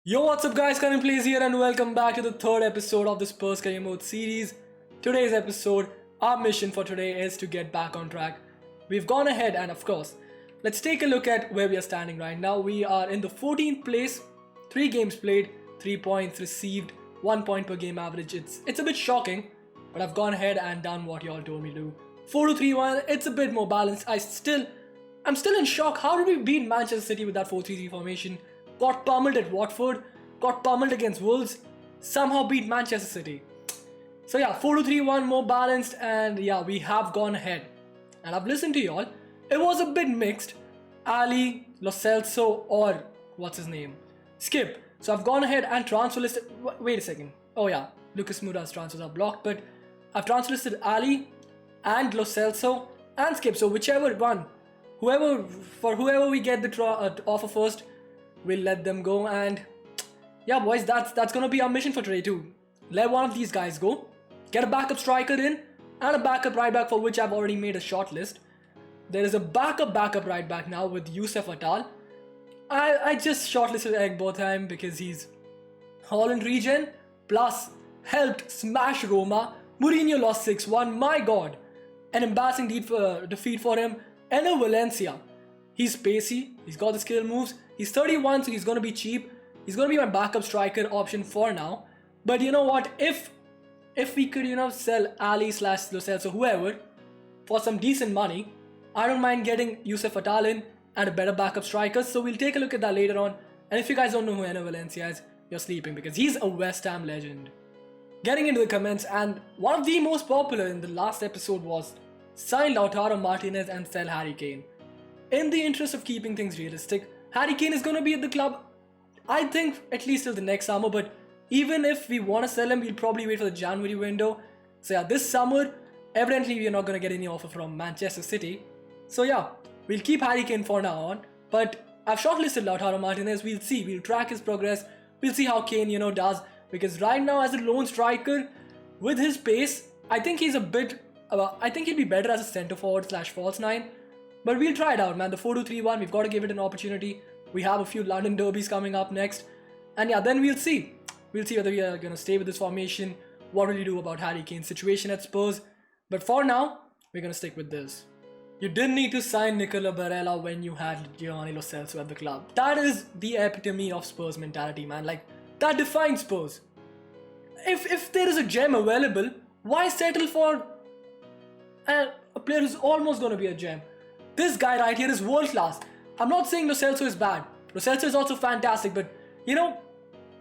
Yo, what's up guys, KaranPlays here and welcome back to the third episode of the SPURS Career Mode series. Today's episode, our mission for today is to get back on track. We've gone ahead and of course, let's take a look at where we are standing right now. We are in the 14th place, 3 games played, 3 points received, 1 point per game average. It's a bit shocking, but I've gone ahead and done what y'all told me to do. 4-2-3-1, it's a bit more balanced. I'm still in shock. How did we beat Manchester City with that 4-3-3 formation? Got pummeled at Watford, got pummeled against Wolves, somehow beat Manchester City. So yeah, 4-2-3-1, more balanced, and yeah, we have gone ahead. And I've listened to y'all. It was a bit mixed. Ali, Lo Celso, or what's his name? Skip. So I've gone ahead and transfer listed. Wait a second. Oh yeah, Lucas Moura's transfers are blocked, but I've transfer listed Ali and Lo Celso and Skip. So whichever one, whoever we get the offer first, we'll let them go. And yeah boys, that's gonna be our mission for today too. Let one of these guys go, get a backup striker in and a backup right back, for which I've already made a short list. There is a backup right back now with Youssef Attal. I just shortlisted Egg Botham because he's Holland regen, plus helped smash Roma. Mourinho lost 6-1, my god, an embarrassing defeat for him. Enner Valencia, he's pacey, he's got the skill moves, he's 31, so he's gonna be cheap. He's gonna be my backup striker option for now. But you know what, if we could, sell Ali / Lo Celso, whoever, for some decent money, I don't mind getting Youssef Attal in and a better backup striker. So we'll take a look at that later on. And if you guys don't know who Enner Valencia is, you're sleeping, because he's a West Ham legend. Getting into the comments, and one of the most popular in the last episode was sign Lautaro Martinez and sell Harry Kane. In the interest of keeping things realistic, Harry Kane is going to be at the club, I think, at least till the next summer. But even if we want to sell him, we'll probably wait for the January window. So yeah, this summer, evidently we are not going to get any offer from Manchester City. So yeah, we'll keep Harry Kane for now on. But I've shortlisted Lautaro Martinez. We'll see. We'll track his progress. We'll see how Kane, does. Because right now, as a lone striker, with his pace, I think he's a bit... I think he'd be better as a centre forward / false 9. But we'll try it out, man. The 4-2-3-1, we've got to give it an opportunity. We have a few London derbies coming up next. And yeah, then we'll see. We'll see whether we are going to stay with this formation. What will you do about Harry Kane's situation at Spurs? But for now, we're going to stick with this. You didn't need to sign Nicola Barella when you had Giovanni Lo Celso at the club. That is the epitome of Spurs mentality, man. Like, that defines Spurs. If there is a gem available, why settle for a player who's almost going to be a gem? This guy right here is world class. I'm not saying Lo Celso is bad. Lo Celso is also fantastic, but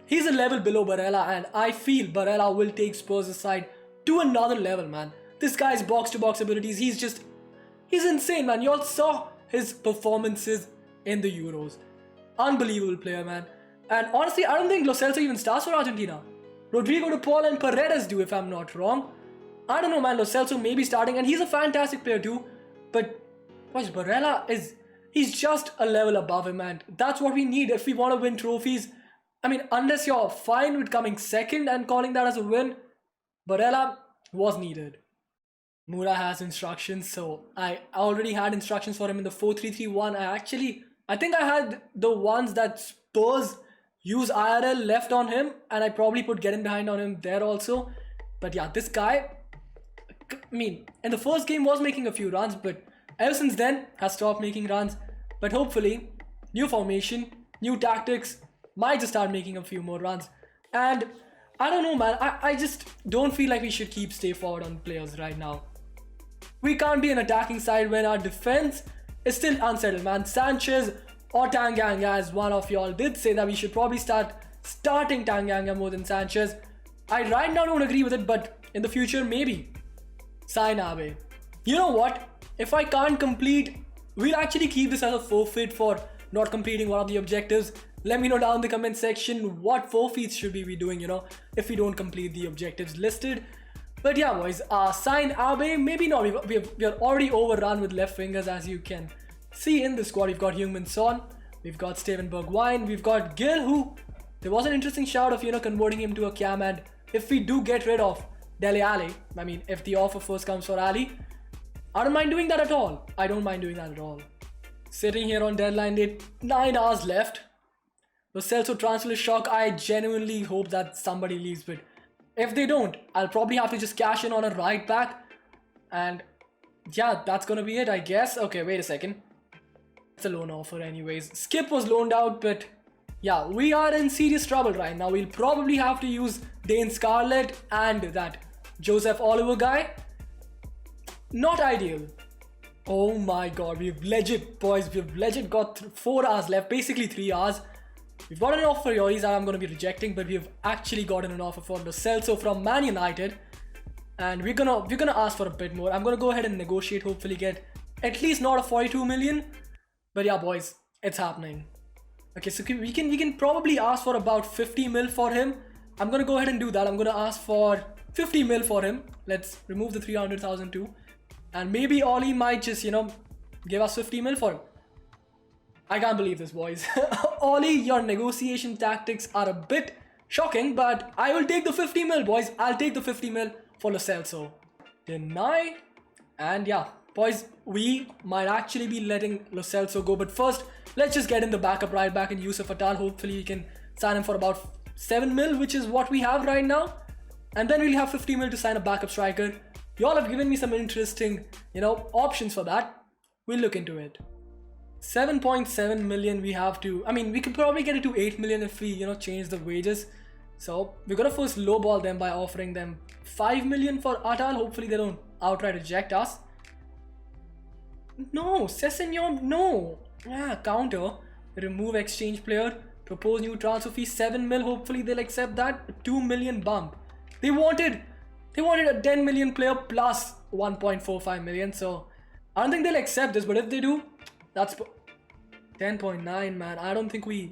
he's a level below Barella, and I feel Barella will take Spurs' side to another level, man. This guy's box-to-box abilities, he's insane, man. You all saw his performances in the Euros. Unbelievable player, man. And honestly, I don't think Lo Celso even starts for Argentina. Rodrigo de Paul and Paredes do, if I'm not wrong. I don't know, man. Lo Celso may be starting, and he's a fantastic player too. But boys, Barella he's just a level above him, and that's what we need if we want to win trophies. I mean, unless you're fine with coming second and calling that as a win, Barella was needed. Moura has instructions, so I already had instructions for him in the 4-3-3-1. I think I had the ones that Spurs use IRL left on him, and I probably put get in behind on him there also. But yeah, this guy, I mean, in the first game was making a few runs, but ever since then has stopped making runs. But hopefully, new formation, new tactics, might just start making a few more runs. And I don't know, man, I just don't feel like we should stay forward on players right now. We can't be an attacking side when our defense is still unsettled, man. Sanchez or Tanganga, as one of y'all did say that we should probably starting Tanganga more than Sanchez. I right now don't agree with it, but in the future, maybe. Sign Abe. You know what? If I can't complete, we'll actually keep this as a forfeit for not completing one of the objectives. Let me know down in the comment section what forfeits should we be doing, if we don't complete the objectives listed. But yeah, boys, sign Abe, maybe not. We are already overrun with left wingers, as you can see in the squad. We've got Heung-min Son, we've got Steven Bergwijn, we've got Gil, who there was an interesting shout of converting him to a cam. And if we do get rid of Dele Alli, I mean, if the offer first comes for Ali, I don't mind doing that at all. I don't mind doing that at all. Sitting here on deadline day, 9 hours left. Lo Celso transfer shock. I genuinely hope that somebody leaves, but if they don't, I'll probably have to just cash in on a right back. And yeah, that's gonna be it, I guess. Okay, wait a second. It's a loan offer anyways. Skip was loaned out, but yeah, we are in serious trouble right now. We'll probably have to use Dane Scarlett and that Joseph Oliver guy. Not ideal. Oh my god, we've legit, boys, we've legit got 4 hours left, basically 3 hours. We've got an offer for Yoris that I'm going to be rejecting, but we've actually gotten an offer for Lo Celso from Man United. And we're gonna ask for a bit more. I'm gonna go ahead and negotiate, hopefully get at least not a 42 million. But yeah, boys, it's happening. Okay, so we can probably ask for about 50 mil for him. I'm gonna go ahead and do that. I'm gonna ask for 50 mil for him. Let's remove the 300,000 too. And maybe Ollie might just, you know, give us 50 mil for him. I can't believe this, boys. Ollie, your negotiation tactics are a bit shocking, but I will take the 50 mil, boys. I'll take the 50 mil for Lo Celso. Deny. And yeah, boys, we might actually be letting Lo Celso go. But first, let's just get in the backup right back in Yusuf Attal. Hopefully, we can sign him for about 7 mil, which is what we have right now. And then we'll have 50 mil to sign a backup striker. Y'all have given me some interesting, you know, options for that. We'll look into it. 7.7 million we have to, I mean, we could probably get it to 8 million if we, you know, change the wages. So we're gonna first lowball them by offering them 5 million for Atal. Hopefully they don't outright reject us. No, Sessegnon, no. Yeah, counter. Remove exchange player. Propose new transfer fee, 7 mil. Hopefully they'll accept that. 2 million bump. They wanted a 10 million player plus 1.45 million. So I don't think they'll accept this, but if they do, that's 10.9, man. I don't think we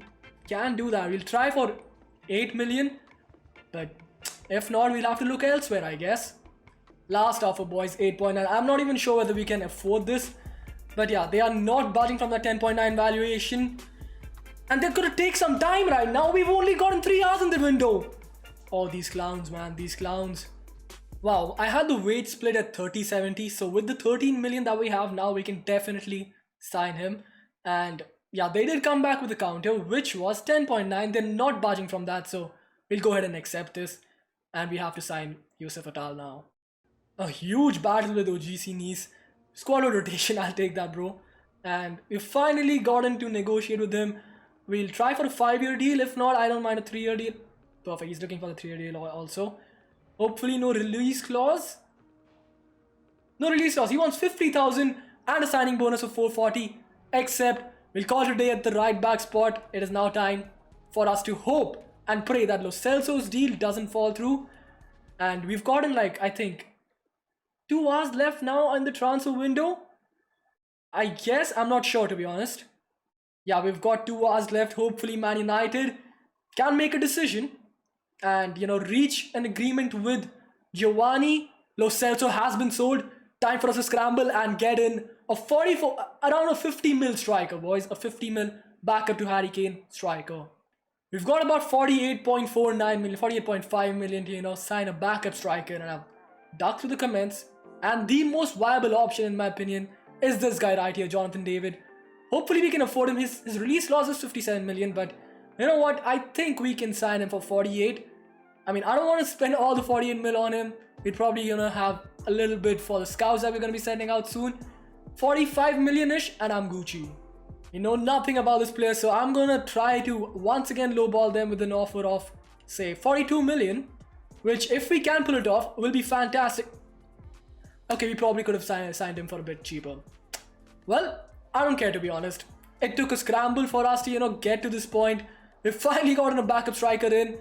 can do that. We'll try for 8 million, but if not, we'll have to look elsewhere, I guess. Last offer, boys, 8.9. I'm not even sure whether we can afford this, but yeah, they are not budging from that 10.9 valuation, and they're gonna take some time right now. We've only gotten 3 hours in the window. Oh, these clowns, man, these clowns. Wow, I had the weight split at 30-70, so with the 13 million that we have now, we can definitely sign him. And yeah, they did come back with a counter, which was 10.9. They're not budging from that, so we'll go ahead and accept this. And we have to sign Yusuf Attal now. A huge battle with OGC Nice. Squad rotation, I'll take that, bro. And we finally gotten to negotiate with him. We'll try for a 5-year deal. If not, I don't mind a 3-year deal. Perfect, he's looking for the 3-year deal also. Hopefully no release clause. No release clause. He wants 50,000 and a signing bonus of 440. Except we'll call today at the right back spot. It is now time for us to hope and pray that Lo Celso's deal doesn't fall through. And we've gotten, like, I think 2 hours left now in the transfer window. I guess, I'm not sure, to be honest. Yeah, we've got 2 hours left. Hopefully Man United can make a decision and, you know, reach an agreement with Giovanni. Lo Celso has been sold. Time for us to scramble and get in a 44, around a 50 mil striker, boys. A 50 mil backup to Harry Kane striker. We've got about 48.49 million, 48.5 million to, you know, sign a backup striker. And I've dug through the comments. And the most viable option, in my opinion, is this guy right here, Jonathan David. Hopefully we can afford him. His release clause is 57 million, but you know what? I think we can sign him for 48. I mean, I don't want to spend all the 48 mil on him. We'd probably, you know, have a little bit for the scouts that we're going to be sending out soon. 45 million-ish and I'm Gucci. You know nothing about this player, so I'm going to try to once again lowball them with an offer of, say, 42 million, which if we can pull it off, will be fantastic. Okay, we probably could have signed him for a bit cheaper. Well, I don't care, to be honest. It took a scramble for us to, you know, get to this point. We finally gotten a backup striker in.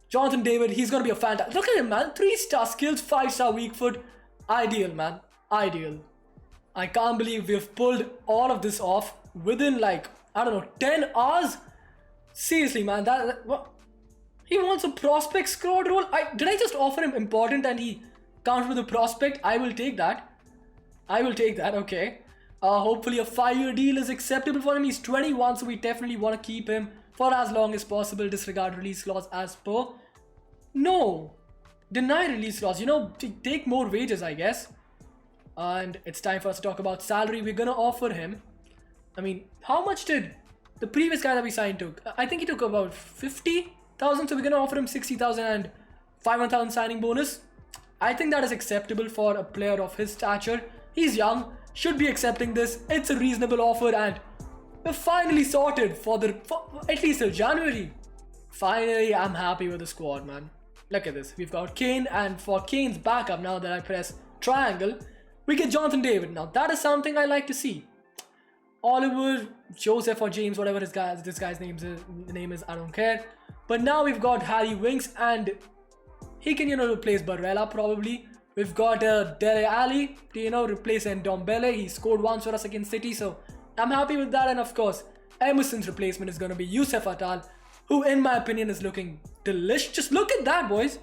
Jonathan David, he's going to be a fantastic. Look at him, man. 3-star skills, 5-star weak foot. Ideal, man. Ideal. I can't believe we've pulled all of this off within, like, I don't know, 10 hours? Seriously, man. What? He wants a prospect squad role? Did I just offer him important and he counted with a prospect? I will take that. I will take that, okay. Hopefully a 5-year deal is acceptable for him. He's 21, so we definitely want to keep him for as long as possible. Disregard release clause as per. No. Deny release clause. You know, take more wages, I guess. And it's time for us to talk about salary. We're going to offer him. I mean, how much did the previous guy that we signed took. I think he took about 50,000, so we're gonna offer him 60,000 and 500,000 signing bonus. I think that is acceptable for a player of his stature. He's young, should be accepting this. It's a reasonable offer, and we're finally sorted for at least till January. Finally, I'm happy with the squad, man. Look at this. We've got Kane, and for Kane's backup, now that I press triangle, we get Jonathan David. Now that is something I like to see. Oliver, Joseph, or James, whatever this guy's name is, I don't care. But now we've got Harry Winks, and he can, replace Barella probably. We've got Dele Alli to, replace Ndombele. He scored once for us against City, so I'm happy with that. And of course, Emerson's replacement is going to be Youssef Attal, who in my opinion is looking delicious. Just look at that, boys.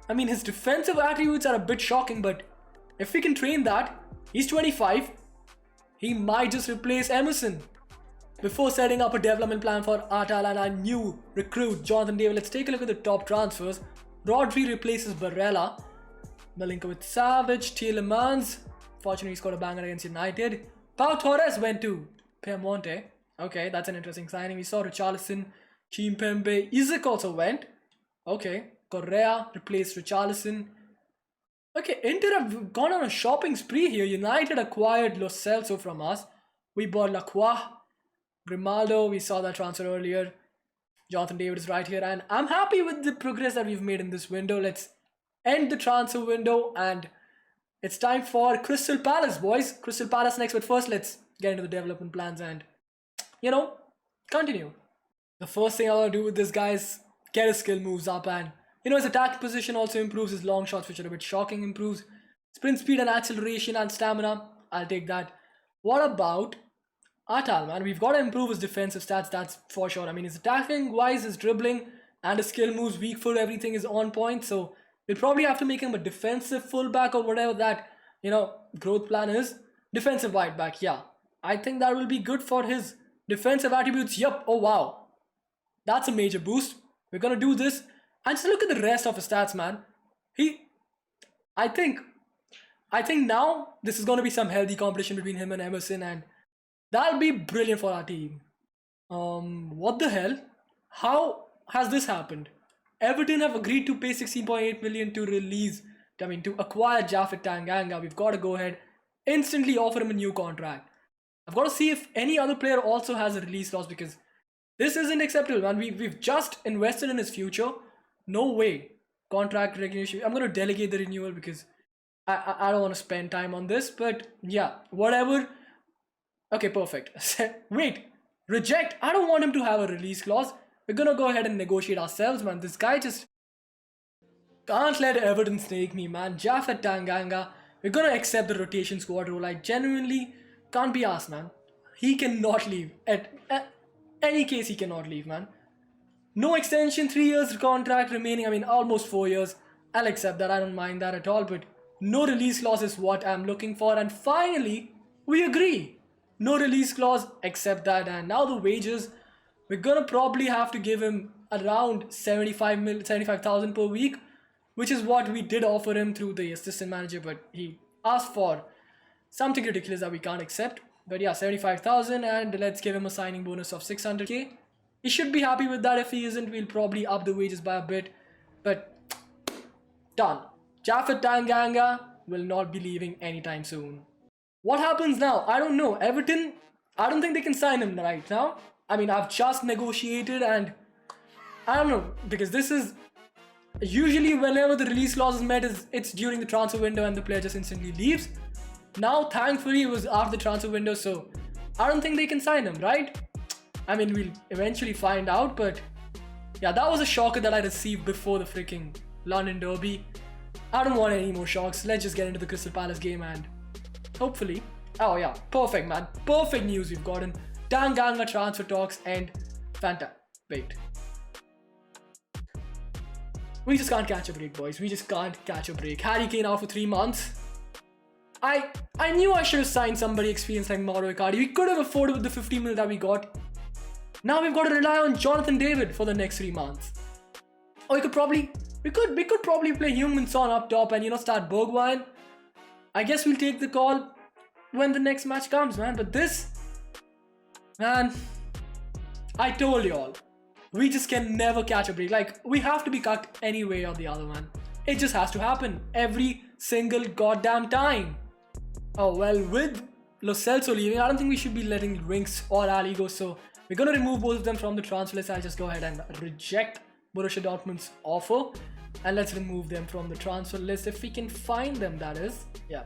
I mean, his defensive attributes are a bit shocking, but if we can train that, he's 25. He might just replace Emerson. Before setting up a development plan for Attal and our new recruit, Jonathan David, let's take a look at the top transfers. Rodri replaces Barella. Milinkovic-Savic, Tielemans. Fortunately, he scored a banger against United. Pau Torres went to Piemonte. Okay, that's an interesting signing. We saw Richarlison, Chimpembe. Isaac also went. Okay, Correa replaced Richarlison. Okay, Inter have gone on a shopping spree here. United acquired Lo Celso from us. We bought Lacroix, Grimaldo. We saw that transfer earlier. Jonathan David is right here, and I'm happy with the progress that we've made in this window. Let's end the transfer window, and it's time for Crystal Palace, boys. Crystal Palace next, but first let's get into the development plans and, continue. The first thing I want to do with this guy is get his skill moves up, and his attack position also improves. His long shots, which are a bit shocking, improves. Sprint speed and acceleration and stamina, I'll take that. What about Attal, man? We've got to improve his defensive stats, that's for sure. I mean, his attacking wise, his dribbling and his skill moves, weak foot, everything is on point. So we'll probably have to make him a defensive fullback or whatever that, growth plan is. Defensive wide back, yeah. I think that will be good for his defensive attributes. Yup, oh wow. That's a major boost. We're going to do this. And just look at the rest of his stats, man. I think now this is going to be some healthy competition between him and Emerson, and that'll be brilliant for our team. What the hell? How has this happened? Everton have agreed to pay 16.8 million to acquire Japhet Tanganga. We've got to go ahead, instantly offer him a new contract. I've got to see if any other player also has a release clause, because this isn't acceptable, man. We've just invested in his future. No way. Contract recognition. I'm going to delegate the renewal because I don't want to spend time on this. But yeah, whatever. Okay, perfect. Wait. Reject. I don't want him to have a release clause. We're going to go ahead and negotiate ourselves, man. This guy just can't let Everton snake me, man. Japhet Tanganga. We're going to accept the rotation squad role. I genuinely can't be asked, man. He cannot leave. At any case, he cannot leave, man. No extension, 3 years contract remaining. I mean, almost 4 years. I'll accept that. I don't mind that at all. But no release clause is what I'm looking for. And finally, we agree. No release clause, accept that. And now the wages. We're going to probably have to give him around 75,000 per week, which is what we did offer him through the assistant manager. But he asked for something ridiculous that we can't accept. But yeah, 75,000, and let's give him a signing bonus of 600k. He should be happy with that. If he isn't, we'll probably up the wages by a bit. But done. Japhet Tanganga will not be leaving anytime soon. What happens now? I don't know. Everton, I don't think they can sign him right now. I mean, I've just negotiated, and I don't know, because this is usually whenever the release clause is met, it's during the transfer window and the player just instantly leaves. Now, thankfully, it was after the transfer window, so I don't think they can sign him, right? I mean, we'll eventually find out, but yeah, that was a shocker that I received before the freaking London Derby. I don't want any more shocks. Let's just get into the Crystal Palace game and hopefully... Oh yeah, perfect, man. Perfect news we've gotten. Tanganga transfer talks and Fanta. Wait. We just can't catch a break, boys. We just can't catch a break. Harry Kane out for 3 months. I knew I should have signed somebody experienced like Mauro Icardi. We could have afforded with the 50 mil that we got. Now we've got to rely on Jonathan David for the next 3 months. Or we could probably play Heung-min Son up top and start Bergwijn. I guess we'll take the call when the next match comes, man. But this, man, I told you all. We just can never catch a break. Like, we have to be cut any way or the other, man. It just has to happen every single goddamn time. Oh, well, with Lo Celso leaving, I don't think we should be letting Winks or Ali go. So we're going to remove both of them from the transfer list. I'll just go ahead and reject Borussia Dortmund's offer. And let's remove them from the transfer list if we can find them, that is. Yeah.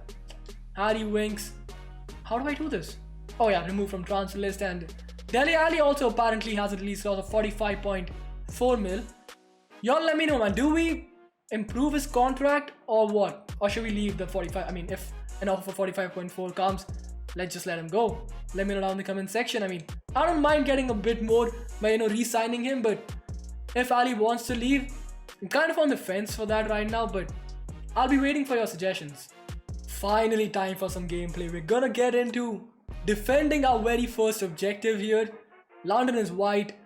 Harry Winks. How do I do this? Oh yeah, remove from transfer list. And Dele Alli also apparently has a release clause of 45.4 mil. Y'all let me know, man. Do we improve his contract or what? Or should we leave the 45? I mean, if an offer for 45.4 comes, let's just let him go. Let me know down in the comment section. I mean, I don't mind getting a bit more by, re-signing him. But if Ali wants to leave, I'm kind of on the fence for that right now. But I'll be waiting for your suggestions. Finally, time for some gameplay. We're gonna get into defending our very first objective here. London is white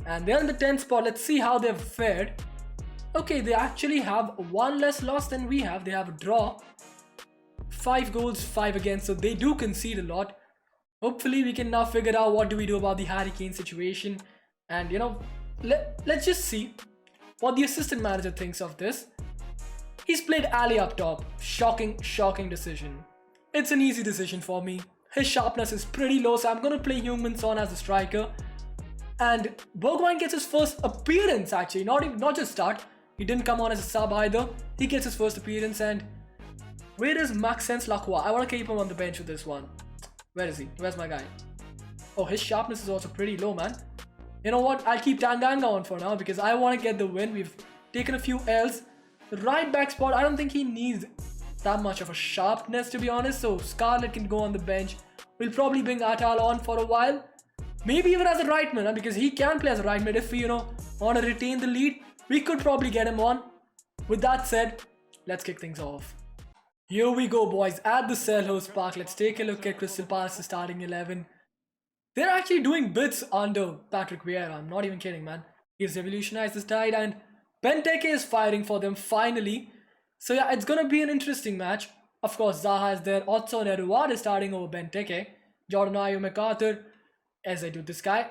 and they're in the 10th spot. Let's see how they've fared. Okay, they actually have one less loss than we have. They have a draw. 5 goals, 5 against, so they do concede a lot. Hopefully we can now figure out what do we do about the Harry Kane situation. And let's just see what the assistant manager thinks of this. He's played Ali up top. Shocking decision. It's an easy decision for me. His sharpness is pretty low, so I'm going to play Heung-min Son as a striker. And Bergwijn gets his first appearance actually, not just start. He didn't come on as a sub either. He gets his first appearance. And where is Maxence Lacroix? I want to keep him on the bench with this one. Where is he? Where's my guy? Oh, his sharpness is also pretty low, man. You know what? I'll keep Tanganga on for now because I want to get the win. We've taken a few L's. The right back spot, I don't think he needs that much of a sharpness, to be honest. So Scarlett can go on the bench. We'll probably bring Atal on for a while. Maybe even as a right mid, because he can play as a right mid. If we, want to retain the lead, we could probably get him on. With that said, let's kick things off. Here we go, boys. At the Selhurst Park, let's take a look at Crystal Palace's starting 11. They're actually doing bits under Patrick Vieira. I'm not even kidding, man. He's revolutionized the side and Benteke is firing for them finally. So yeah, it's gonna be an interesting match. Of course, Zaha is there. Otso Neruad is starting over Benteke. Jordan Ayew MacArthur. As I do this guy,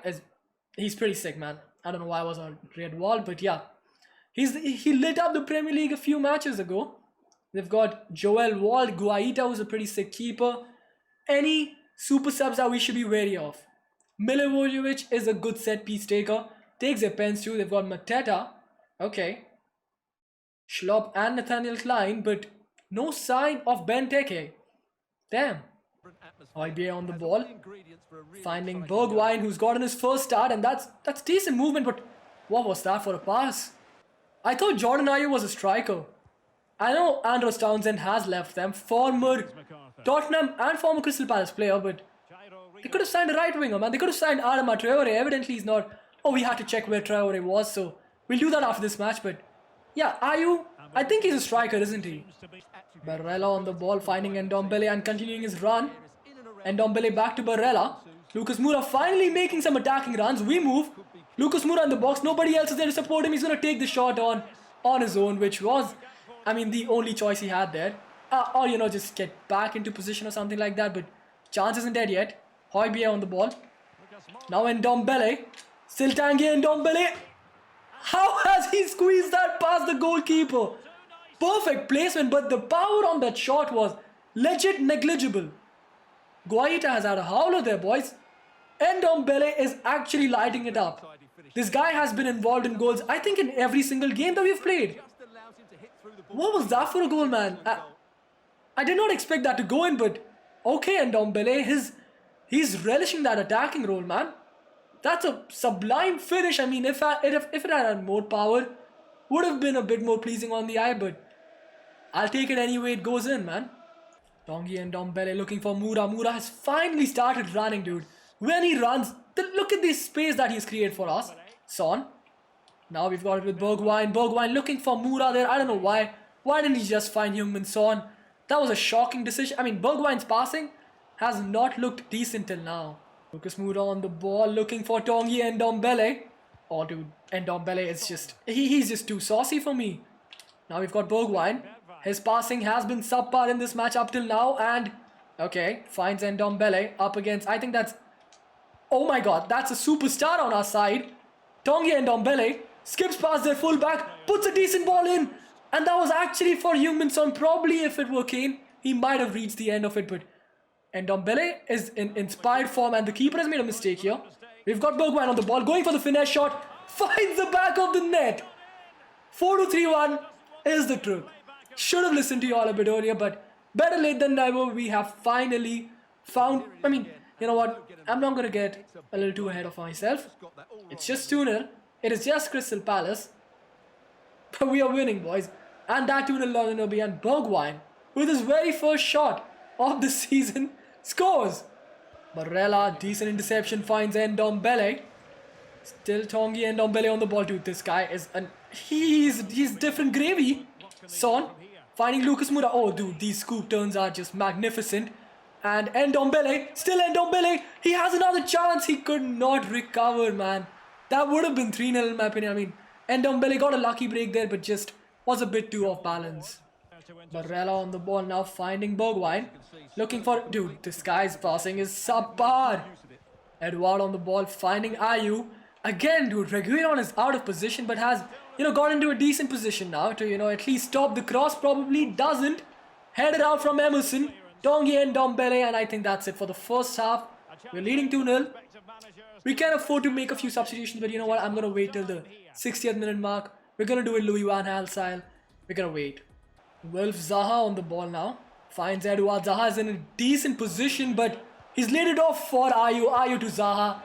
he's pretty sick, man. I don't know why I was on red wall, but yeah. He lit up the Premier League a few matches ago. They've got Joel Wald, Guaita, who's a pretty sick keeper. Any super subs that we should be wary of. Milivojevic is a good set piece taker. Takes their pens too. They've got Mateta. Okay. Schlopp and Nathaniel Klein, but no sign of Benteke. Damn. IBA on the ball. Finding Bergwijn, who's gotten his first start, and that's decent movement, but what was that for a pass? I thought Jordan Ayew was a striker. I know Andros Townsend has left them, former Tottenham and former Crystal Palace player, but they could have signed a right winger, man. They could have signed Adama Traore. Evidently he's not. Oh, we had to check where Traore was, so we'll do that after this match, but yeah, Ayew, I think he's a striker, isn't he? Barella on the ball, finding Ndombele and continuing his run. Ndombele back to Barella. Lucas Moura finally making some attacking runs. We move. Lucas Moura in the box. Nobody else is there to support him. He's going to take the shot on his own, which was, the only choice he had there. Or, just get back into position or something like that. But chance isn't dead yet. Højbjerg on the ball. Now Ndombele. Still Tanguy Ndombele. How has he squeezed that past the goalkeeper? Perfect placement, but the power on that shot was legit negligible. Guaita has had a howler there, boys. Ndombele is actually lighting it up. This guy has been involved in goals, I think, in every single game that we've played. What was that for a goal, man? I did not expect that to go in, but okay, Ndombele, he's relishing that attacking role, man. That's a sublime finish. If it had more power, would have been a bit more pleasing on the eye, but I'll take it anyway. It goes in, man. Tanguy Ndombele looking for Moura. Moura has finally started running, dude. When he runs, look at this space that he's created for us. Son. Now we've got it with Bergwijn. Bergwijn looking for Moura there. I don't know why. Why didn't he just find Heung-min Son? That was a shocking decision. Bergwijn's passing has not looked decent till now. Lucas Moura on the ball looking for Tanguy Ndombele. Oh, dude. Ndombele is just... He's just too saucy for me. Now we've got Bergwijn. His passing has been subpar in this match up till now. And, okay, finds Ndombele up against... I think that's Oh my god, that's a superstar on our side. Tongi and Ndombele skips past their fullback, puts a decent ball in. And that was actually for Heung-min-son. Probably if it were Kane, he might have reached the end of it. But Ndombele is in inspired form and the keeper has made a mistake here. We've got Bergwijn on the ball, going for the finesse shot. Finds the back of the net. 4-3-1 is the truth. Should have listened to you all a bit earlier, but better late than never. We have finally found... I mean, you know what? I'm not going to get a little too ahead of myself. It's just 2-0. It is just Crystal Palace. But we are winning, boys. And that 2-0 London and Bergwijn, with his very first shot of the season, scores. Barella, decent interception, finds Ndombele. Still Tongi and Ndombele on the ball, dude. This guy is he's different gravy. Son finding Lucas Moura. Oh, dude, these scoop turns are just magnificent. And Ndombele, still Ndombele. He has another chance. He could not recover, man. That would have been 3-0 in my opinion. I mean, Ndombele got a lucky break there, but just was a bit too off balance. Barella on the ball now, finding Bergwijn. Looking for... Dude, this guy's passing is subpar. Edouard on the ball, finding Ayew. Again, dude, Reguilon is out of position, but has, got into a decent position now to, at least stop the cross. Probably doesn't. Headed out from Emerson. Tongi and Ndombele, and I think that's it for the first half. We're leading 2-0. We can afford to make a few substitutions, but you know what? I'm going to wait till the 60th minute mark. We're going to do it Louis van Gaal style. We're going to wait. Wilf Zaha on the ball now. Finds Edouard. Zaha is in a decent position, but he's laid it off for Ayew. Ayew to Zaha.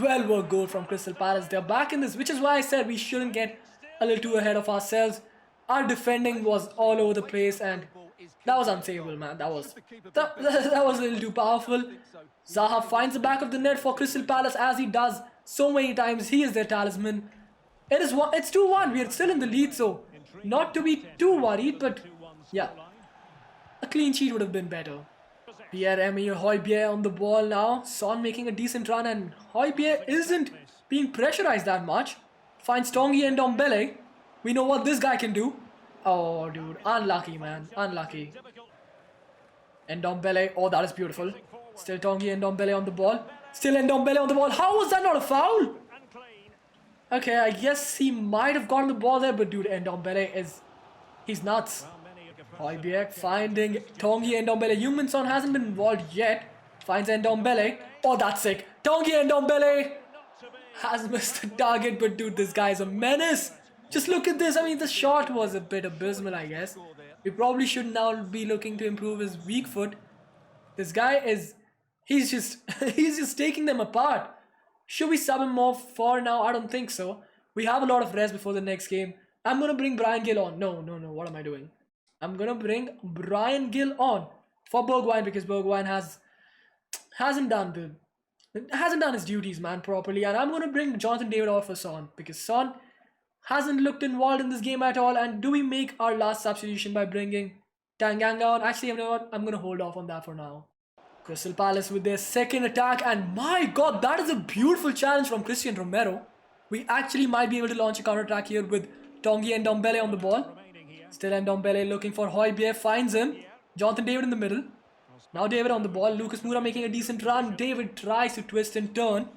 Well worked goal from Crystal Palace. They're back in this, which is why I said we shouldn't get a little too ahead of ourselves. Our defending was all over the place and that was unsavable, man. That was a little too powerful. Zaha finds the back of the net for Crystal Palace as he does so many times. He is their talisman. It's 2-1. We are still in the lead, so not to be too worried, but yeah, a clean sheet would have been better. Pierre-Emile Højbjerg on the ball now. Son making a decent run and Højbjerg isn't being pressurized that much. Finds Tongi and Ndombele. We know what this guy can do. Oh, dude. Unlucky, man. Unlucky. And Ndombele. Oh, that is beautiful. Still Tongi and Ndombele on the ball. Still Ndombele on the ball. How was that not a foul? Okay, I guess he might have gotten the ball there, but dude, Ndombele is... He's nuts. Højbjerg finding Tongi and Ndombele. Heung-min-son hasn't been involved yet. Finds Ndombele. Oh, that's sick. Tongi and Ndombele has missed the target, but dude, this guy is a menace. Just look at this. I mean, the shot was a bit abysmal, I guess. We probably should now be looking to improve his weak foot. This guy is... He's just he's just taking them apart. Should we sub him more for now? I don't think so. We have a lot of rest before the next game. I'm going to bring Bryan Gil on. No. What am I doing? I'm going to bring Bryan Gil on for Bergwijn because Bergwijn hasn't done his duties, man, properly. And I'm going to bring Jonathan David off for Son because Son hasn't looked involved in this game at all. And do we make our last substitution by bringing Tanganga on? Actually, you know what? I'm going to hold off on that for now. Crystal Palace with their second attack, and my god, that is a beautiful challenge from Christian Romero. We actually might be able to launch a counter attack here with Tongi and Ndombele on the ball. Still Ndombele looking for Højbjerg, finds him. Jonathan David in the middle. Now David on the ball. Lucas Moura making a decent run. David tries to twist and turn.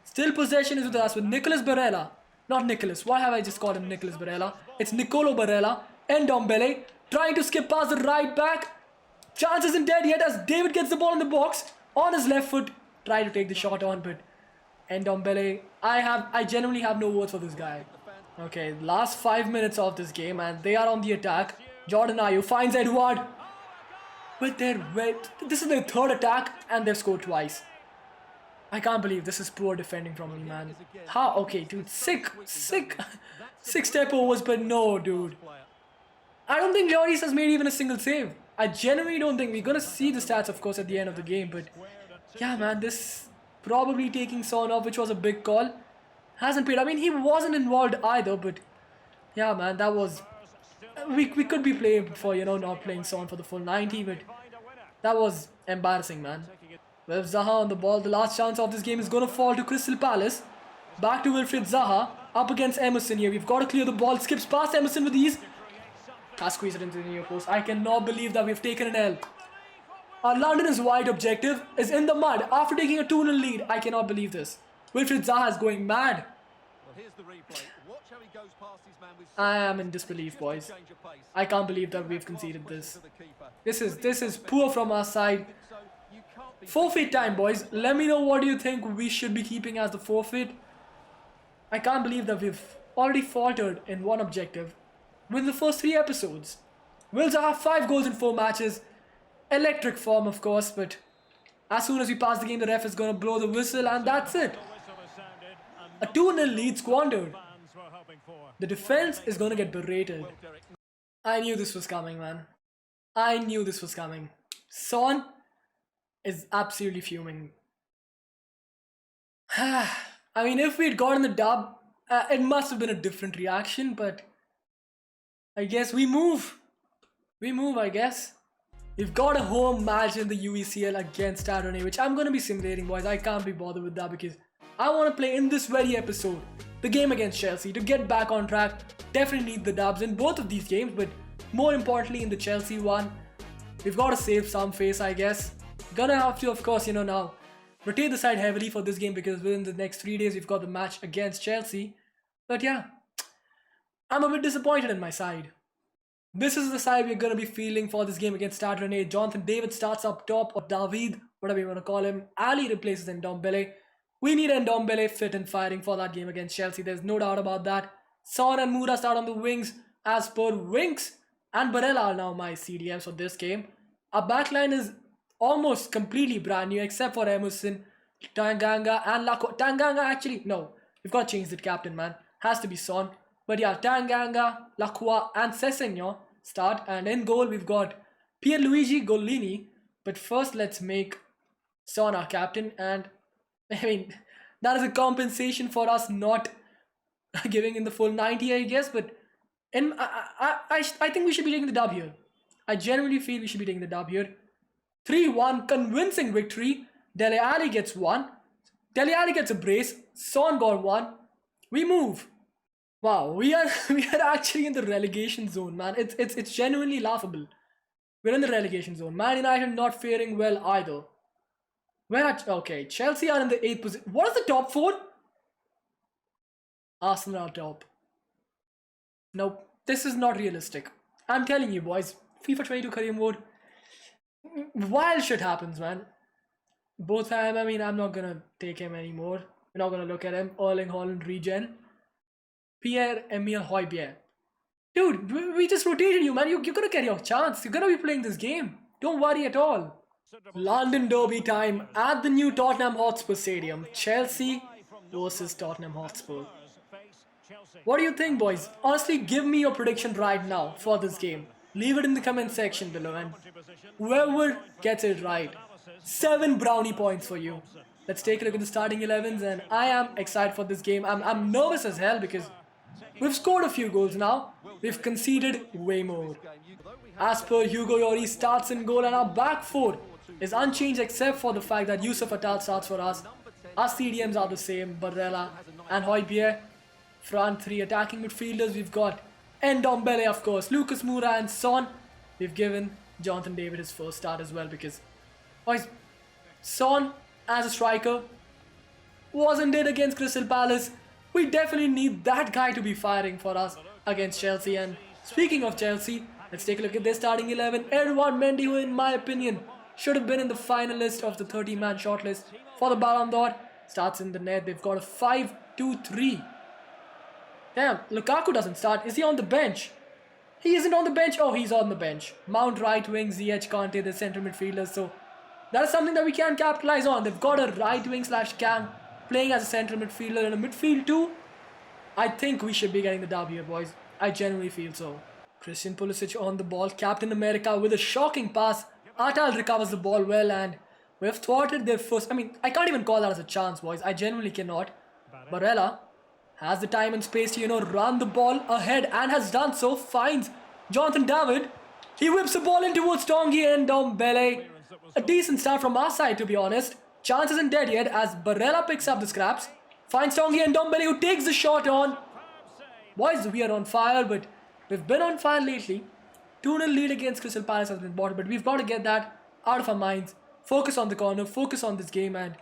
Still possession is with us with Nicolas Barella. Not Nicholas. Why have I just called him Nicolas Barella? It's Nicolo Barella and Ndombele trying to skip past the right back. Chance isn't dead yet as David gets the ball in the box on his left foot. Try to take the shot on, but Ndombele, I genuinely have no words for this guy. Okay, last 5 minutes of this game and they are on the attack. Jordan Ayew finds Edouard. This is their third attack and they've scored twice. I can't believe this is poor defending from me, man. How? Okay, dude, sick step overs, but no, dude. I don't think Lloris has made even a single save. I genuinely don't think we're going to see the stats, of course, at the end of the game. But yeah, man, this probably taking Son off, which was a big call, hasn't paid. I mean, he wasn't involved either, but yeah, man, that was... We could be playing for, not playing Son for the full 90, but that was embarrassing, man. With Zaha on the ball, the last chance of this game is going to fall to Crystal Palace. Back to Wilfried Zaha, up against Emerson here. We've got to clear the ball, skips past Emerson with ease. Has squeezed it into the near post. I cannot believe that we've taken an L. Our London's wide objective is in the mud after taking a 2-0 lead. I cannot believe this. Wilfried Zaha is going mad. Well, here's the replay. Watch how he goes past his man with I am in disbelief, boys. I can't believe that we've conceded this. This is poor from our side. Forfeit time, boys. Let me know what you think we should be keeping as the forfeit. I can't believe that we've already faltered in one objective within the first 3 episodes. Will Zaha 5 goals in 4 matches. Electric form, of course, but as soon as we pass the game, the ref is going to blow the whistle, and that's it. A 2-0 lead squandered. The defense is going to get berated. I knew this was coming, man. I knew this was coming. Son is absolutely fuming. I mean, if we'd gotten the dub, it must have been a different reaction, but I guess we move. We move, I guess. We've got a home match in the UECL against Tottenham, which I'm going to be simulating, boys. I can't be bothered with that because I want to play in this very episode the game against Chelsea to get back on track. Definitely need the dubs in both of these games, but more importantly in the Chelsea one, we've got to save some face, I guess. Gonna have to, of course, now rotate the side heavily for this game because within the next 3 days we've got the match against Chelsea. But yeah, I'm a bit disappointed in my side. This is the side we're going to be feeling for this game against Tottenham. Jonathan David starts up top, or David, whatever you want to call him. Ali replaces Ndombele. We need Ndombele fit and firing for that game against Chelsea. There's no doubt about that. Son and Moura start on the wings as per Winks. And Barella are now my CDMs for this game. Our backline is almost completely brand new except for Emerson, Tanganga and Lako. Tanganga actually, no. We've got to change the captain, man. Has to be Son. But yeah, Tanganga, Lacroix and Sessegnon start. And in goal, we've got Pierluigi Golini. But first, let's make Son our captain. And, I mean, that is a compensation for us not giving in the full 90, I guess. But I think we should be taking the dub here. I genuinely feel we should be taking the dub here. 3-1, convincing victory. Dele Alli gets 1. Dele Alli gets a brace. Son got 1. We move. Wow, we are actually in the relegation zone, man. It's genuinely laughable. We're in the relegation zone. Man United not faring well either. Okay, Chelsea are in the 8th position. What is the top 4? Arsenal are top. Nope, this is not realistic. I'm telling you, boys. FIFA 22 career mode. Wild shit happens, man. Both time, I mean, I'm not gonna take him anymore. We're not gonna look at him. Erling Haaland regen. Pierre-Emile Højbjerg. Dude, we just rotated you, man. You're gonna get your chance. You're gonna be playing this game. Don't worry at all. London derby time at the new Tottenham Hotspur Stadium. Chelsea versus Tottenham Hotspur. What do you think, boys? Honestly, give me your prediction right now for this game. Leave it in the comment section below, and whoever gets it right, 7 brownie points for you. Let's take a look at the starting 11s, and I am excited for this game. I'm nervous as hell because we've scored a few goals now. We've conceded way more. As per Hugo Lloris starts in goal, and our back 4 is unchanged except for the fact that Yusuf Attal starts for us. Our CDMs are the same, Barella and Højbjerg. Front 3 attacking midfielders, we've got Ndombele, of course, Lucas Moura and Son. We've given Jonathan David his first start as well because, boys, Son as a striker wasn't it against Crystal Palace. We definitely need that guy to be firing for us against Chelsea. And speaking of Chelsea, let's take a look at their starting 11. Edouard Mendy, who in my opinion should have been in the finalist of the 30-man shortlist for the Ballon d'Or, starts in the net. They've got a 5-2-3. Damn, Lukaku doesn't start. Is he on the bench? He isn't on the bench. Oh, he's on the bench. Mount right wing, Ziyech, Kante, the centre midfielders. So that is something that we can capitalize on. They've got a right wing / cam playing as a centre midfielder and a midfield too. I think we should be getting the W, boys. I genuinely feel so. Christian Pulisic on the ball. Captain America with a shocking pass. Atal recovers the ball well, and we have thwarted their first. I mean, I can't even call that as a chance, boys. I genuinely cannot. Barella has the time and space to, run the ball ahead and has done so. Finds Jonathan David. He whips the ball in towards Tanguy and Ndombele. A decent start from our side, to be honest. Chance isn't dead yet as Barella picks up the scraps. Finds Tanguy and Ndombele, who takes the shot on. Boys, we are on fire, but we've been on fire lately. 2-0 lead against Crystal Palace has been bought, but we've got to get that out of our minds, focus on the corner, focus on this game, and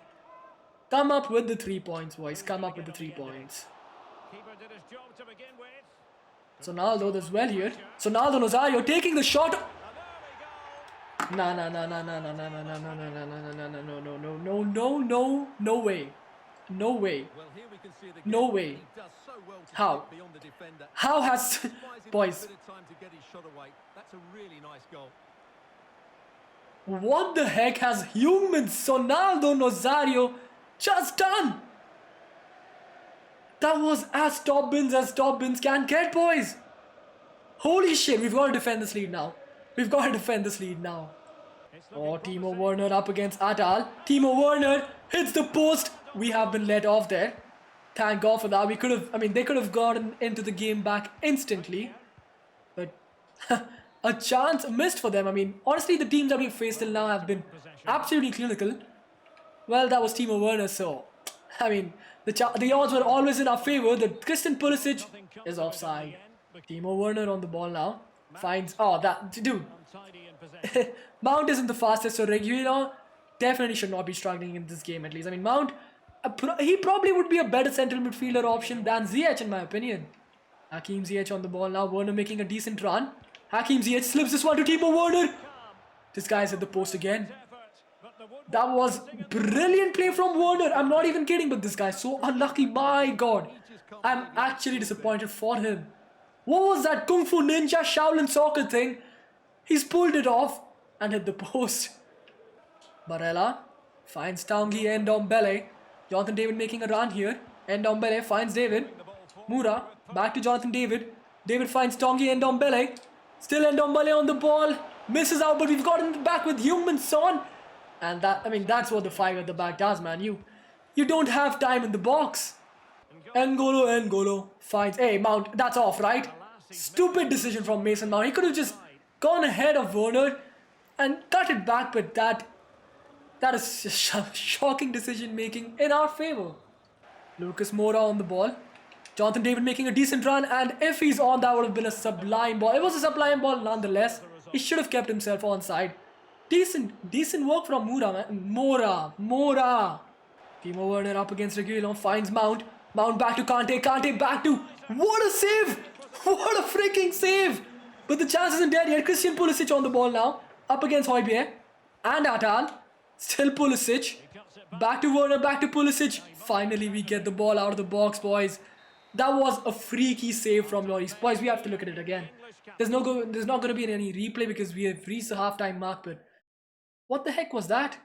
come up with the 3 points, boys. Come up with the 3 points. Sonaldo does well here. Sonaldo, Nazario taking the shot. No, no, no, no, no, no, no, no, no, no, no, no, no, no, no, no, no, no, no, no way. No way. No way. How? How has... Boys. What the heck has human Sonaldo Nazario just done? That was as top bins can get, boys. Holy shit, we've got to defend this lead now. We've got to defend this lead now. Oh, Timo Werner up against Atal. Timo Werner hits the post. We have been let off there. Thank God for that. We could have, they could have gotten into the game back instantly. But a chance missed for them. Honestly, the teams that we've faced till now have been absolutely clinical. Well, that was Timo Werner, so... the odds were always in our favor. The Christian Pulisic is offside. Timo Werner on the ball now. Finds... Oh, that... Dude. Mount isn't the fastest, so Reguilon definitely should not be struggling in this game at least. Mount... he probably would be a better central midfielder option than Ziyech in my opinion. Hakim Ziyech on the ball now. Werner making a decent run. Hakim Ziyech slips this one to Timo Werner. This guy's at the post again. That was brilliant play from Werner. I'm not even kidding, but this guy's so unlucky. My God. I'm actually disappointed for him. What was that Kung Fu Ninja Shaolin soccer thing? He's pulled it off and hit the post. Barella finds Tanguy and Ndombele. Jonathan David making a run here. Ndombele finds David. Moura back to Jonathan David. David finds Tanguy and Ndombele. Still Ndombele on the ball. Misses out, but we've got him back with Heung-min Son. And that, that's what the 5 at the back does, man. You don't have time in the box. N'Golo finds... Hey, Mount, that's off, right? Stupid decision from Mason Mount. He could have just gone ahead of Werner and cut it back, but that is shocking decision making in our favor. Lucas Moura on the ball. Jonathan David making a decent run, and if he's on, that would have been a sublime ball. It was a sublime ball nonetheless. He should have kept himself onside. Decent work from Moura, man. Moura. Timo Werner up against Reguilon, finds Mount. Mount back to Kante. Kante back to... What a save! What a freaking save! But the chance isn't dead yet. Christian Pulisic on the ball now. Up against Højbjerg. And Atal. Still Pulisic. Back to Werner, back to Pulisic. Finally, we get the ball out of the box, boys. That was a freaky save from Lloris. Boys, we have to look at it again. There's not going to be any replay because we have reached the halftime mark, but... What the heck was that?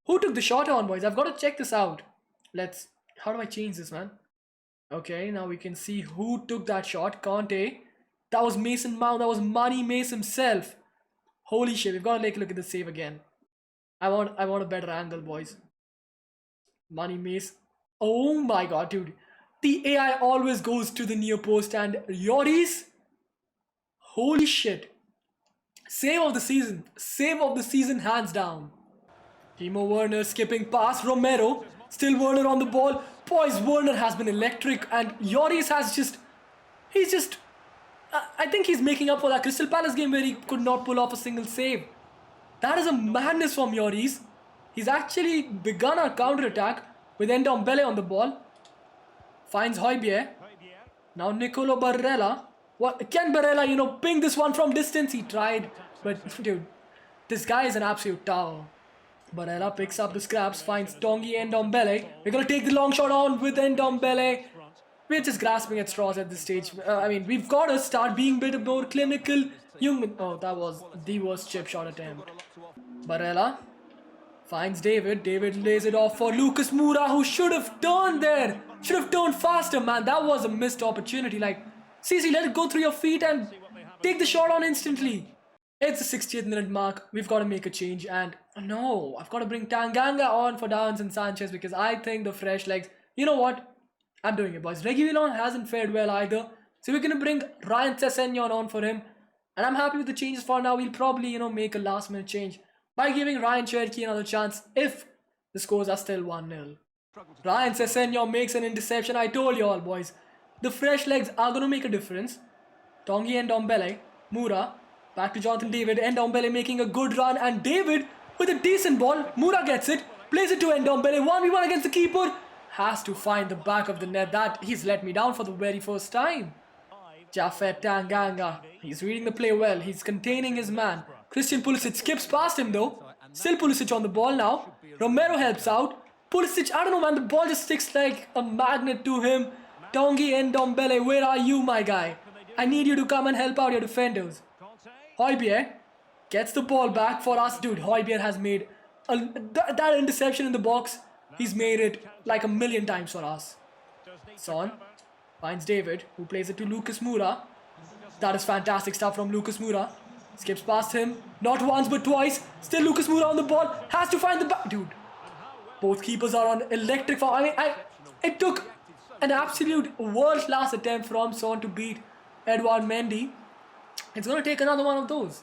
Who took the shot on, boys? I've got to check this out. How do I change this, man? Okay, now we can see who took that shot. Kante. That was Mason Mount. That was Money Mace himself. Holy shit, we've got to take a look at the save again. I want a better angle, boys. Money Mace. Oh my God, dude. The AI always goes to the near post, and Lloris. Holy shit. Save of the season. Save of the season, hands down. Timo Werner skipping past Romero. Still Werner on the ball. Boys, Werner has been electric, and Lloris has just... I think he's making up for that Crystal Palace game where he could not pull off a single save. That is a madness from Lloris. He's actually begun our counter-attack with Ndombele on the ball. Finds Højbjerg. Now Nicolo Barella. Can Barella, ping this one from distance? He tried, but dude, this guy is an absolute tower. Barella picks up the scraps, finds Tanguy and Ndombele. We're going to take the long shot on with Ndombele. We're just grasping at straws at this stage. We've got to start being a bit more clinical. Oh, that was the worst chip shot attempt. Barella finds David. David lays it off for Lucas Moura, who should have turned there. Should have turned faster, man. That was a missed opportunity. CC, let it go through your feet and take the shot on instantly. It's the 60th minute mark. We've got to make a change. And no, I've got to bring Tanganga on for Downs and Sanchez because I think the fresh legs... You know what? I'm doing it, boys. Reguilon hasn't fared well either. So we're going to bring Ryan Sessegnon on for him. And I'm happy with the changes for now. We'll probably, make a last minute change by giving Ryan Cherki another chance if the scores are still 1-0. Ryan Sessegnon makes an interception. I told you all, boys. The fresh legs are going to make a difference. Tanguy and Ndombele. Moura. Back to Jonathan David. Ndombele making a good run. And David with a decent ball. Mura gets it. Plays it to Ndombele. 1v1 against the keeper. Has to find the back of the net. That he's let me down for the very first time. Jafet Tanganga. He's reading the play well. He's containing his man. Christian Pulisic skips past him though. Still Pulisic on the ball now. Romero helps out. Pulisic, I don't know man, the ball just sticks like a magnet to him. Tongi Ndombele, where are you my guy? I need you to come and help out your defenders. Højbjerg gets the ball back for us. Dude, Højbjerg has made that interception in the box. He's made it like a million times for us. Son finds David, who plays it to Lucas Moura. That is fantastic stuff from Lucas Moura. Skips past him, not once but twice. Still Lucas Moura on the ball, has to find the back. Dude, both keepers are on electric form. I mean, it took an absolute world-class attempt from Son to beat Edouard Mendy. It's going to take another one of those.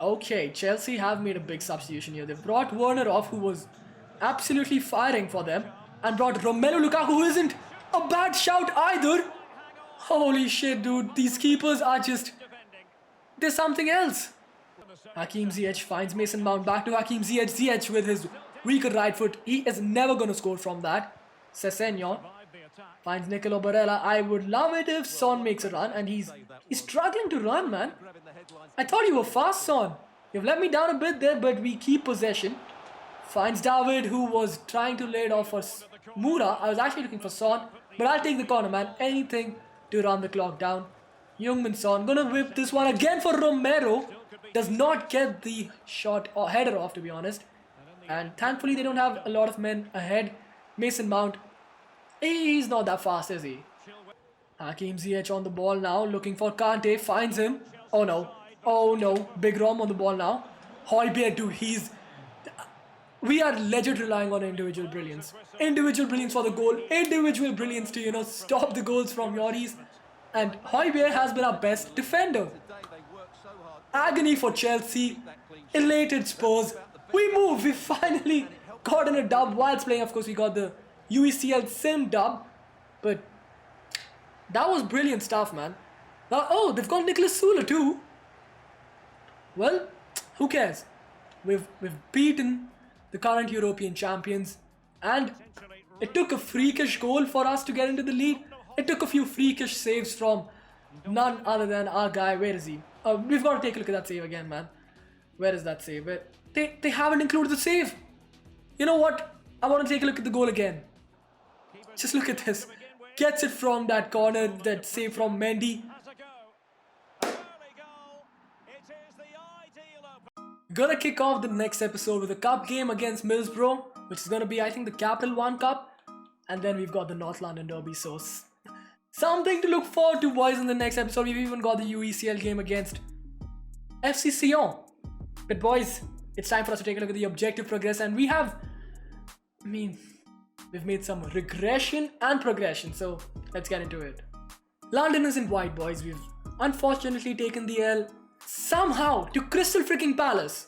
Okay, Chelsea have made a big substitution here. They've brought Werner off, who was absolutely firing for them, and brought Romelu Lukaku, who isn't a bad shout either. Holy shit, dude. These keepers are just... There's something else. Hakim Ziyech finds Mason Mount. Back to Hakim Ziyech. Ziyech with his weaker right foot. He is never going to score from that. Sessegnon finds Nicolo Barella. I would love it if Son makes a run, and he's struggling to run, man. I thought you were fast, Son. You've let me down a bit there, but we keep possession. Finds David, who was trying to lay it off for Moura. I was actually looking for Son, but I'll take the corner, man. Anything to run the clock down. Heung-min Son gonna whip this one again for Romero. Does not get the shot or header off, to be honest. And thankfully they don't have a lot of men ahead. Mason Mount, he's not that fast, is he? Hakim Ziyech on the ball now, looking for Kante. Finds him. Oh no. Oh no. Big Rom on the ball now. Højbjerg, dude, we are legit relying on individual brilliance. Individual brilliance for the goal. Individual brilliance to, you know, stop the goals from Lloris. And Højbjerg has been our best defender. Agony for Chelsea. Elated Spurs. We move. We finally got in a dub whilst playing. Of course, we got the UECL Sim dub. But that was brilliant stuff, man. Now, oh, they've got Nicholas Sula too. Well, who cares? We've beaten the current European champions, and it took a freakish goal for us to get into the lead. It took a few freakish saves from none other than our guy. Where is he? We've got to take a look at that save again, man. Where is that save? They haven't included the save. You know what? I want to take a look at the goal again. Just look at this. Gets it from that corner, that save from Mendy. Gonna kick off the next episode with a cup game against Middlesbrough, which is gonna be, I think, the Capital One Cup. And then we've got the North London Derby, so something to look forward to, boys, in the next episode. We've even got the UECL game against FC Sion. But boys, it's time for us to take a look at the objective progress, and we have, we've made some regression and progression, so let's get into it. London is in white, boys. We've unfortunately taken the L somehow to Crystal freaking Palace.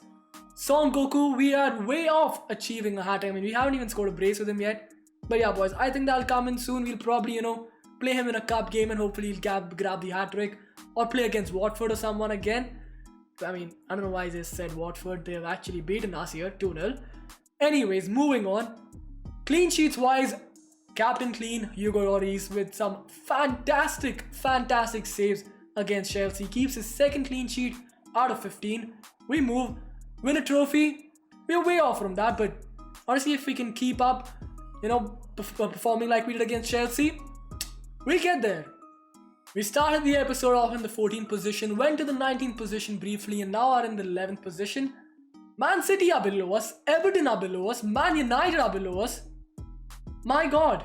Son Goku, we are way off achieving a hat-trick. We haven't even scored a brace with him yet. But yeah, boys, I think that'll come in soon. We'll probably, you know, play him in a cup game and hopefully he'll grab the hat-trick. Or play against Watford or someone again. I mean, I don't know why I just said Watford. They've actually beaten us here, 2-0. Anyways, moving on. Clean sheets wise, Captain Clean, Hugo Lloris with some fantastic saves against Chelsea. Keeps his second clean sheet out of 15. We move, win a trophy. We're way off from that, but honestly, if we can keep up, you know, performing like we did against Chelsea, we'll get there. We started the episode off in the 14th position, went to the 19th position briefly, and now are in the 11th position. Man City are below us, Everton are below us, Man United are below us. My God.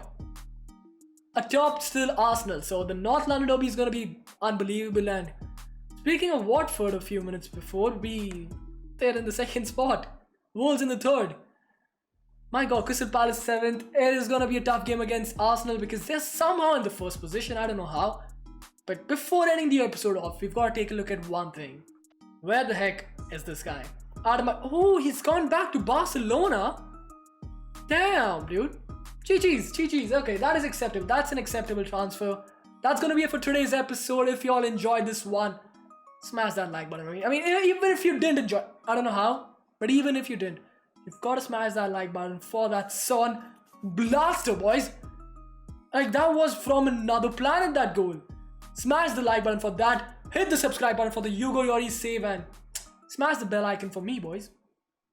Atop still Arsenal, so the North London Derby is going to be unbelievable. And speaking of Watford, a few minutes before, they're in the second spot. Wolves in the third. My God, Crystal Palace 7th. It is going to be a tough game against Arsenal because they're somehow in the first position. I don't know how. But before ending the episode off, we've got to take a look at one thing. Where the heck is this guy? Oh, he's gone back to Barcelona. Damn, dude. GG's. Okay, that is acceptable. That's an acceptable transfer. That's going to be it for today's episode. If you all enjoyed this one, smash that like button. I mean, even if you didn't enjoy, I don't know how, but even if you didn't, you've got to smash that like button for that Son blaster, boys. Like, that was from another planet, that goal. Smash the like button for that. Hit the subscribe button for the Hugo Lloris save and smash the bell icon for me, boys.